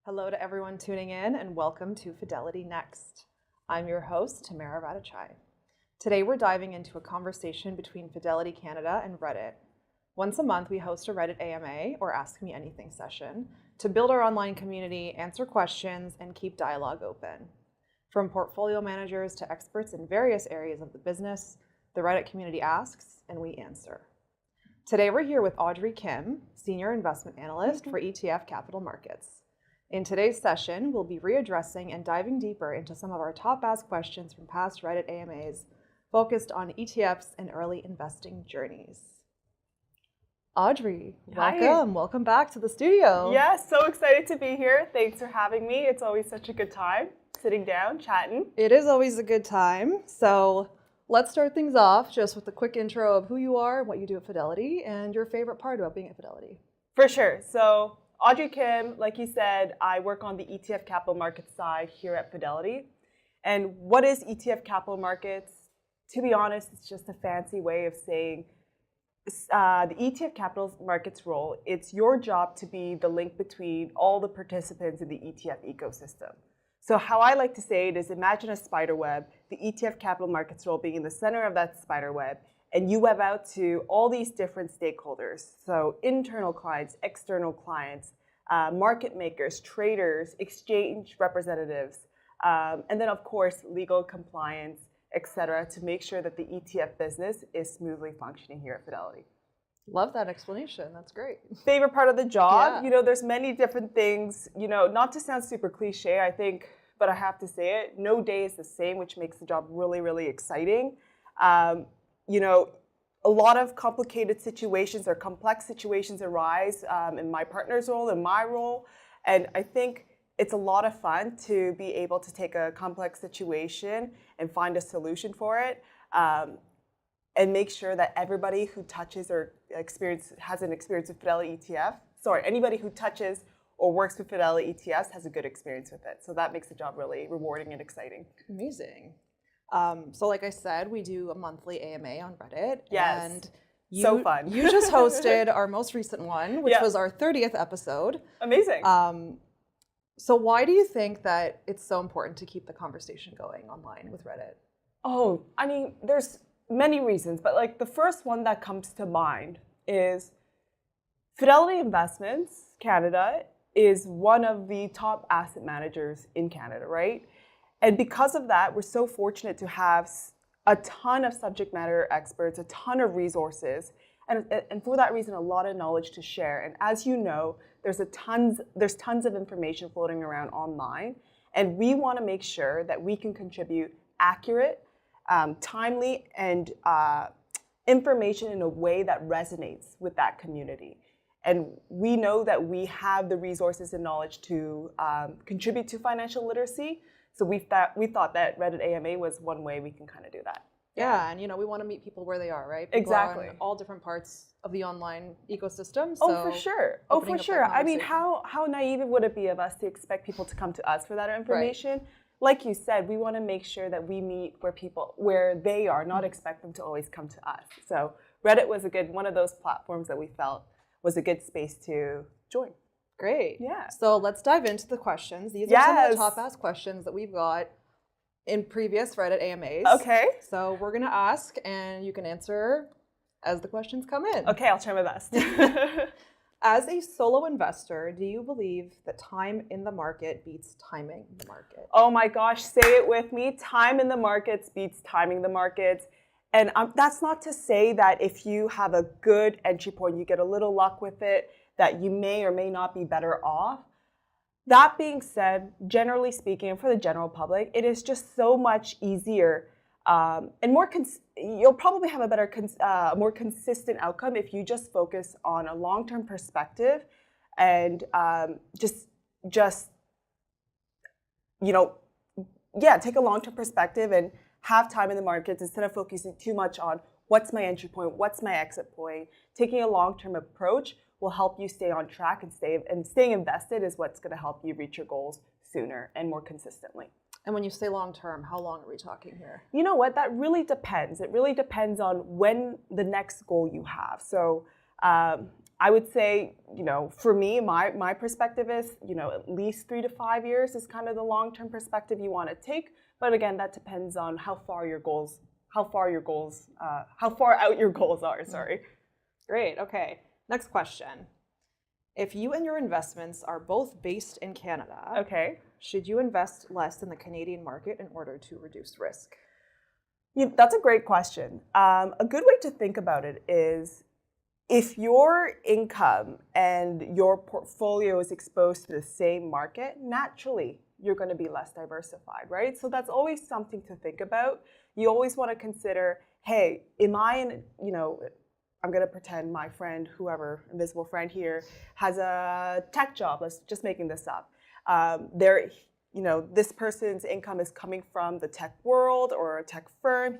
Hello to everyone tuning in and welcome to Fidelity Next. I'm your host, Tamara Radachai. Today we're diving into a conversation between Fidelity Canada and Reddit. Once a month we host a Reddit AMA or Ask Me Anything session to build our online community, answer questions, and keep dialogue open. From portfolio managers to experts in various areas of the business, the Reddit community asks and we answer. Today we're here with Audrey Kim, Senior Investment Analyst for ETF Capital Markets. In today's session, we'll be readdressing and diving deeper into some of our top asked questions from past Reddit AMAs focused on ETFs and early investing journeys. Audrey, welcome. Welcome back to the studio. Yes, so excited to be here. Thanks for having me. It's always such a good time sitting down, chatting. It is always a good time. So let's start things off just with a quick intro of who you are, what you do at Fidelity, and your favorite part about being at Fidelity. For sure. So Audrey Kim, like you said, I work on the ETF Capital Markets side here at Fidelity. And what is ETF Capital Markets? To be honest, it's just a fancy way of saying the ETF Capital Markets role. It's your job to be the link between all the participants in the ETF ecosystem. So how I like to say it is, imagine a spider web, the ETF Capital Markets role being in the center of that spider web, and you web out to all these different stakeholders. So internal clients, external clients, market makers, traders, exchange representatives, and then of course, legal compliance, etc., to make sure that the ETF business is smoothly functioning here at Fidelity. Love that explanation. That's great. Favorite part of the job? Yeah. There's many different things, not to sound super cliche, I think, but I have to say it, no day is the same, which makes the job really, really exciting. A lot of complicated situations or complex situations arise in my partner's role, in my role, and I think it's a lot of fun to be able to take a complex situation and find a solution for it, and make sure that everybody who touches or has an experience with Fidelity ETF, anybody who touches or works with Fidelity ETFs has a good experience with it. So that makes the job really rewarding and exciting. Amazing. So like I said, we do a monthly AMA on Reddit. Yes. And so fun. You just hosted our most recent one, which was our 30th episode. Amazing. So why do you think that it's so important to keep the conversation going online with Reddit? Oh, I mean, there's many reasons, but the first one that comes to mind is Fidelity Investments Canada is one of the top asset managers in Canada, right? And because of that, we're so fortunate to have a ton of subject matter experts, a ton of resources, and for that reason, a lot of knowledge to share. And as you know, there's tons of information floating around online, and we want to make sure that we can contribute accurate, timely, and information in a way that resonates with that community. And we know that we have the resources and knowledge to contribute to financial literacy. So we thought that Reddit AMA was one way we can kind of do that. Yeah, and we want to meet people where they are, right? People Exactly. are on all different parts of the online ecosystem. So for sure. I mean, how naive would it be of us to expect people to come to us for that information? Right. Like you said, we want to make sure that we meet where they are, not expect them to always come to us. So Reddit was one of those platforms that we felt was a good space to join. Great. Yeah. So let's dive into the questions. These are some of the top asked questions that we've got in previous Reddit AMAs. Okay. So we're going to ask, and you can answer as the questions come in. Okay, I'll try my best. As a solo investor, do you believe that time in the market beats timing the market? Oh my gosh, say it with me. Time in the markets beats timing the markets. And that's not to say that if you have a good entry point, you get a little luck with it, that you may or may not be better off. That being said, generally speaking, for the general public, it is just so much easier and you'll probably have a more consistent outcome if you just focus on a long-term perspective and take a long-term perspective and have time in the markets instead of focusing too much on what's my entry point, what's my exit point. Taking a long-term approach will help you stay on track and staying invested is what's going to help you reach your goals sooner and more consistently. And when you say long-term, how long are we talking here? You know what? That really depends. It really depends on when the next goal you have. So I would say, for me, my perspective is, at least 3 to 5 years is kind of the long-term perspective you want to take. But again, that depends on how far out your goals are. Sorry. Great. Okay. Next question. If you and your investments are both based in Canada, Okay. should you invest less in the Canadian market in order to reduce risk? Yeah, that's a great question. A good way to think about it is if your income and your portfolio is exposed to the same market, naturally, you're going to be less diversified, right? So that's always something to think about. You always want to consider, hey, am I in, I'm going to pretend my friend, whoever, invisible friend here, has a tech job. Let's just making this up. This person's income is coming from the tech world or a tech firm.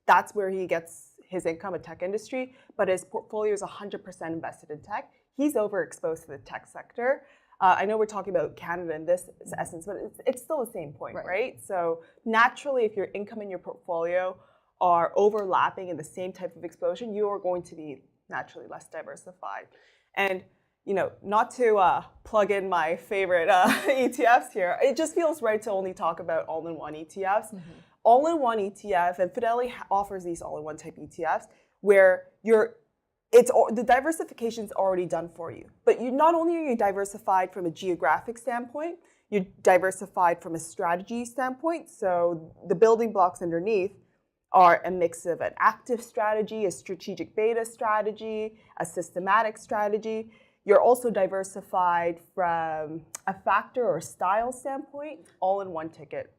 That's where he gets his income, a tech industry, but his portfolio is 100% invested in tech. He's overexposed to the tech sector. I know we're talking about Canada in this essence, but it's still the same point, right? So naturally, if your income and your portfolio are overlapping in the same type of exposure, you are going to be naturally less diversified. And not to plug in my favorite ETFs here, it just feels right to only talk about all-in-one ETFs. Mm-hmm. All-in-one ETF, and Fidelity offers these all-in-one type ETFs, where the diversification is already done for you. But not only are you diversified from a geographic standpoint, you're diversified from a strategy standpoint. So the building blocks underneath are a mix of an active strategy, a strategic beta strategy, a systematic strategy. You're also diversified from a factor or style standpoint, all in one ticket,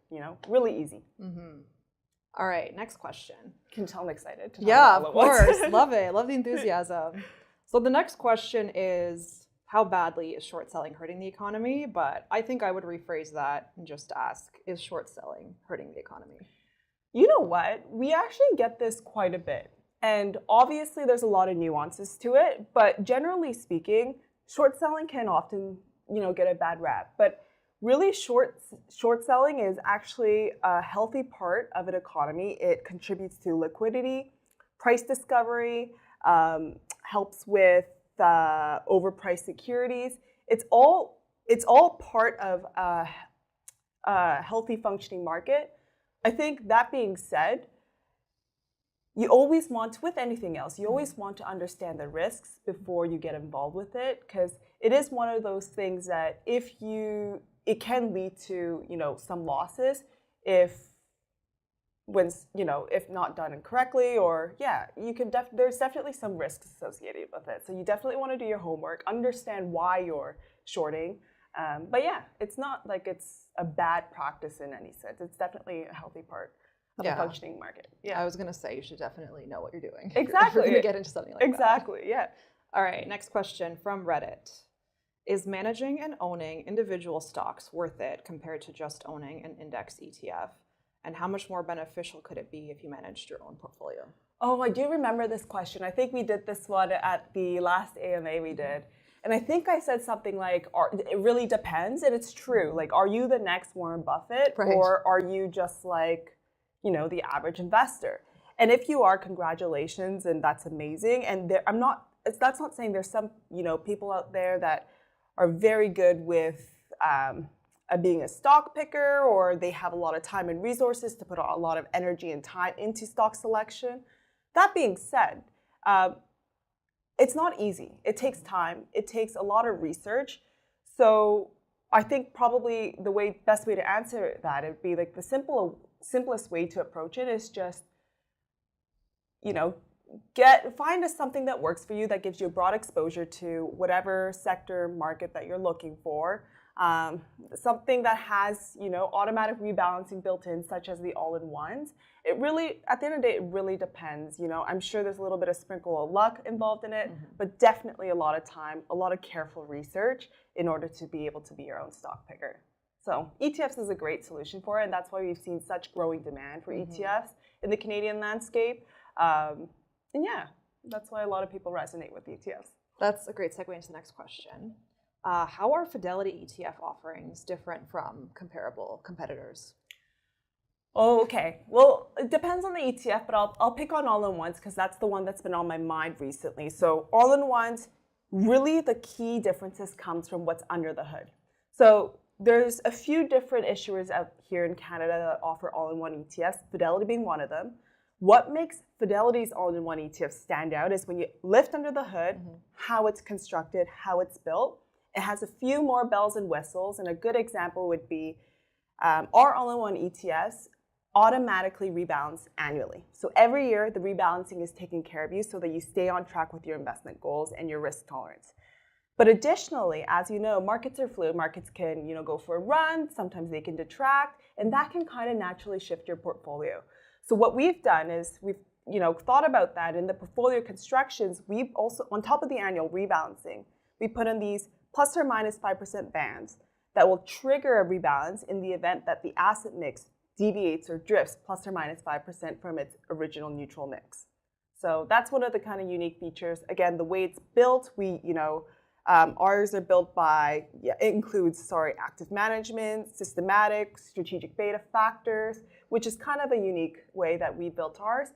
really easy. Mm-hmm. All right, next question. Can you tell I'm excited? Yeah, of course. Love it. Love the enthusiasm. So the next question is, how badly is short selling hurting the economy? But I think I would rephrase that and just ask, is short selling hurting the economy? You know what? We actually get this quite a bit. And obviously there's a lot of nuances to it, but generally speaking, short selling can often, get a bad rap. But really short selling is actually a healthy part of an economy. It contributes to liquidity, price discovery, helps with overpriced securities. It's all part of a healthy functioning market. I think that being said, you always want, with anything else, you always want to understand the risks before you get involved with it, because it is one of those things that it can lead to, some losses if not done incorrectly, or there's definitely some risks associated with it. So you definitely want to do your homework, understand why you're shorting. But it's not like it's a bad practice in any sense. It's definitely a healthy part of a functioning market. Yeah, I was going to say you should definitely know what you're doing. Exactly. If you're going to get into something like that. Exactly, yeah. All right, next question from Reddit. Is managing and owning individual stocks worth it compared to just owning an index ETF? And how much more beneficial could it be if you managed your own portfolio? Oh, I do remember this question. I think we did this one at the last AMA we did. And I think I said something like, it really depends. And it's true. Like, are you the next Warren Buffett? Right. Or are you just like, the average investor? And if you are, congratulations. And that's amazing. And that's not saying there's some, people out there that are very good with being a stock picker, or they have a lot of time and resources to put a lot of energy and time into stock selection. That being said, it's not easy. It takes time. It takes a lot of research. So I think probably the best way to answer that would be like the simplest way to approach it is just, find something that works for you, that gives you a broad exposure to whatever sector market that you're looking for. Something that has, automatic rebalancing built in, such as the all-in-ones. It really, at the end of the day, it really depends. I'm sure there's a little bit of sprinkle of luck involved in it, but definitely a lot of time, a lot of careful research in order to be able to be your own stock picker. So ETFs is a great solution for it, and that's why we've seen such growing demand for ETFs in the Canadian landscape. That's why a lot of people resonate with ETFs. That's a great segue into the next question. How are Fidelity ETF offerings different from comparable competitors? Oh, okay. Well, it depends on the ETF, but I'll pick on all-in-ones because that's the one that's been on my mind recently. So all-in-ones, really the key differences comes from what's under the hood. So there's a few different issuers out here in Canada that offer all-in-one ETFs, Fidelity being one of them. What makes Fidelity's all-in-one ETF stand out is when you lift under the hood, how it's constructed, how it's built. It has a few more bells and whistles, and a good example would be our all-in-one ETFs automatically rebalance annually. So every year, the rebalancing is taking care of you so that you stay on track with your investment goals and your risk tolerance. But additionally, as you know, markets are fluid. Markets can, go for a run. Sometimes they can detract, and that can kind of naturally shift your portfolio. So what we've done is we've, thought about that in the portfolio constructions. We've also, on top of the annual rebalancing, we put in these plus or minus 5% bands that will trigger a rebalance in the event that the asset mix deviates or drifts plus or minus 5% from its original neutral mix. So that's one of the kind of unique features. Again, the way it's built, ours are built by, it includes, active management, systematic, strategic beta factors, which is kind of a unique way that we built ours.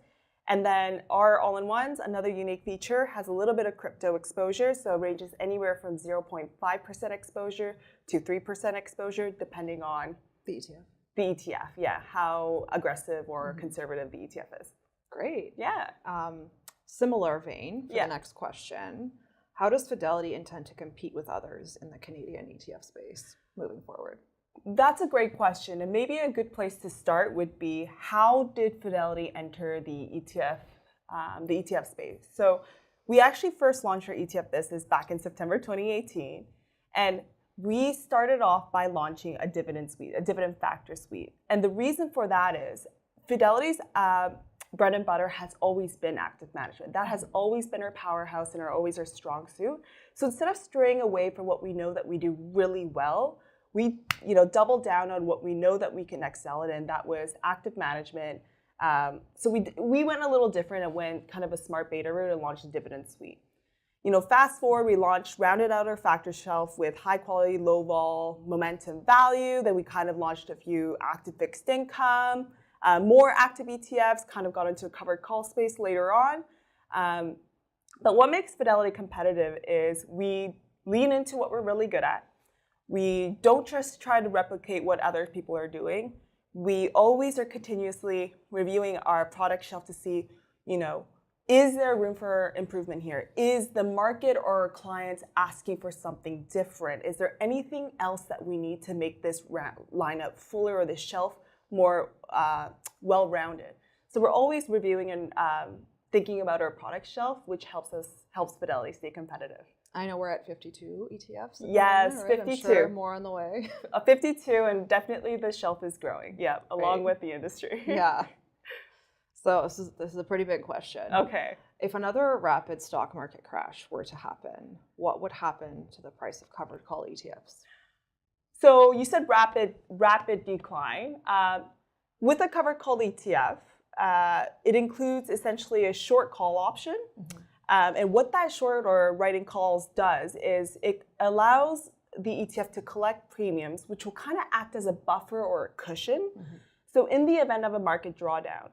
And then our all-in-ones, another unique feature, has a little bit of crypto exposure. So it ranges anywhere from 0.5% exposure to 3% exposure, depending on the ETF. The ETF, how aggressive or conservative the ETF is. Great. Yeah. Similar vein for the next question. How does Fidelity intend to compete with others in the Canadian ETF space moving forward? That's a great question. And maybe a good place to start would be, how did Fidelity enter the ETF space? So we actually first launched our ETF business back in September 2018. And we started off by launching a dividend suite, a dividend factor suite. And the reason for that is Fidelity's bread and butter has always been active management. That has always been our powerhouse and always our strong suit. So instead of straying away from what we know that we do really well, we doubled down on what we know that we can excel at, and that was active management. So we went a little different and went kind of a smart beta route and launched a dividend suite. Fast forward, we rounded out our factor shelf with high quality, low vol, momentum value. Then we kind of launched a few active fixed income, more active ETFs, kind of got into a covered call space later on. But what makes Fidelity competitive is we lean into what we're really good at. We don't just try to replicate what other people are doing. We always are continuously reviewing our product shelf to see, is there room for improvement here? Is the market or our clients asking for something different? Is there anything else that we need to make this lineup fuller or the shelf more well-rounded? So we're always reviewing and thinking about our product shelf, which helps Fidelity stay competitive. I know we're at 52 ETFs. Yes, moment, right? 52. I'm sure more on the way. 52, and definitely the shelf is growing. Yeah, along with the industry. Yeah. So this is a pretty big question. Okay. If another rapid stock market crash were to happen, what would happen to the price of covered call ETFs? So you said rapid decline. With a covered call ETF, it includes essentially a short call option. And what that short or writing calls does is it allows the ETF to collect premiums, which will kind of act as a buffer or a cushion. So in the event of a market drawdown,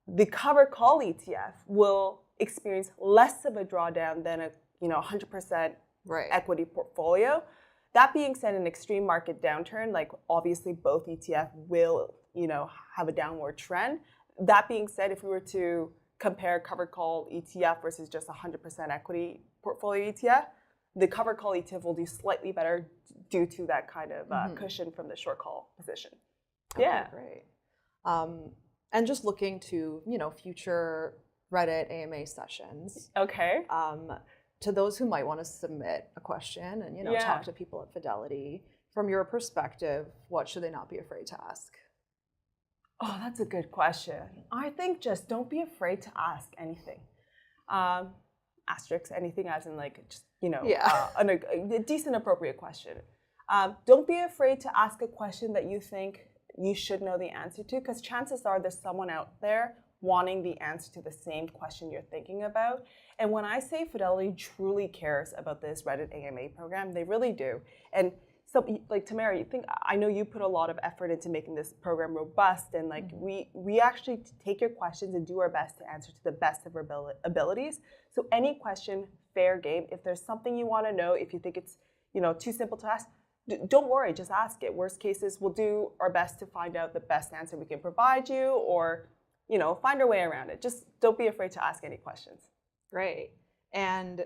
the covered call ETF will experience less of a drawdown than a 100% equity portfolio. That being said, an extreme market downturn, like obviously both ETF will have a downward trend. That being said, if we were to compare covered call ETF versus just 100% equity portfolio ETF, the covered call ETF will do slightly better due to that kind of cushion from the short call position. Okay, great. And just looking to future Reddit AMA sessions. Okay. To those who might want to submit a question and talk to people at Fidelity, from your perspective, what should they not be afraid to ask? Oh, that's a good question. I think just don't be afraid to ask anything. Asterisk, anything as in a decent, appropriate question. Don't be afraid to ask a question that you think you should know the answer to, because chances are there's someone out there wanting the answer to the same question you're thinking about. And when I say Fidelity truly cares about this Reddit AMA program, they really do. And So, like, Tamara, I know you put a lot of effort into making this program robust, and like we actually take your questions and do our best to answer to the best of our abilities. So any question, fair game. If there's something you want to know, if you think it's too simple to ask, don't worry, just ask it. Worst cases, we'll do our best to find out the best answer we can provide you, or find our way around it. Just don't be afraid to ask any questions. Great. And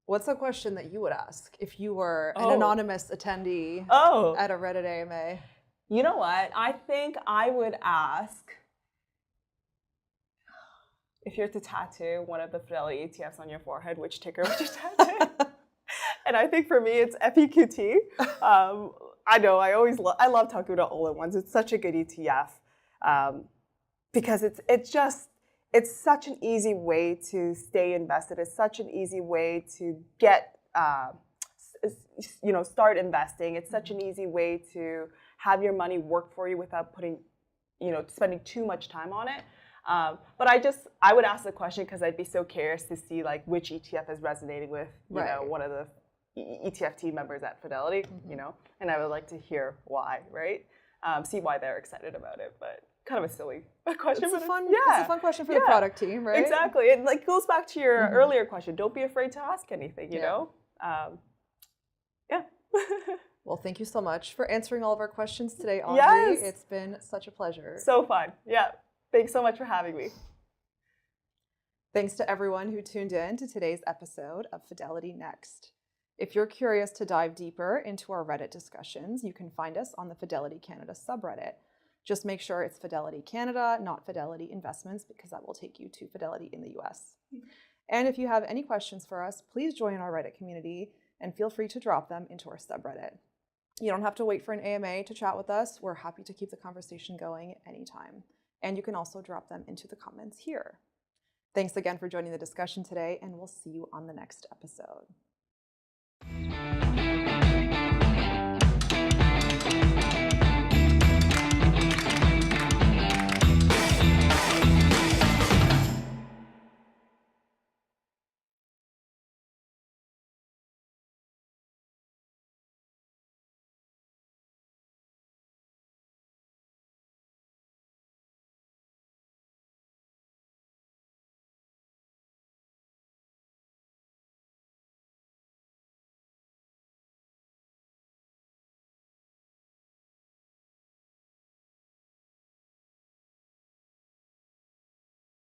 what's a question that you would ask if you were an anonymous attendee at a Reddit AMA? You know what? I think I would ask, if you're to tattoo one of the Fidelity ETFs on your forehead, which ticker would you tattoo? And I think for me, it's FEQT. I know, I love talking about all-in-ones. It's such a good ETF because it's such an easy way to stay invested. It's such an easy way to get, start investing. It's such an easy way to have your money work for you without spending too much time on it. But I would ask the question because I'd be so curious to see like which ETF is resonating with, one of the ETF team members at Fidelity, and I would like to hear why, right? See why they're excited about it, but kind of a silly question. It's a fun question for the product team, right? Exactly. It like goes back to your earlier question. Don't be afraid to ask anything, you know? Yeah. Well, thank you so much for answering all of our questions today, Audrey. Yes. It's been such a pleasure. So fun. Yeah. Thanks so much for having me. Thanks to everyone who tuned in to today's episode of Fidelity Next. If you're curious to dive deeper into our Reddit discussions, you can find us on the Fidelity Canada subreddit. Just make sure it's Fidelity Canada, not Fidelity Investments, because that will take you to Fidelity in the US. And if you have any questions for us, please join our Reddit community and feel free to drop them into our subreddit. You don't have to wait for an AMA to chat with us. We're happy to keep the conversation going anytime. And you can also drop them into the comments here. Thanks again for joining the discussion today, and we'll see you on the next episode.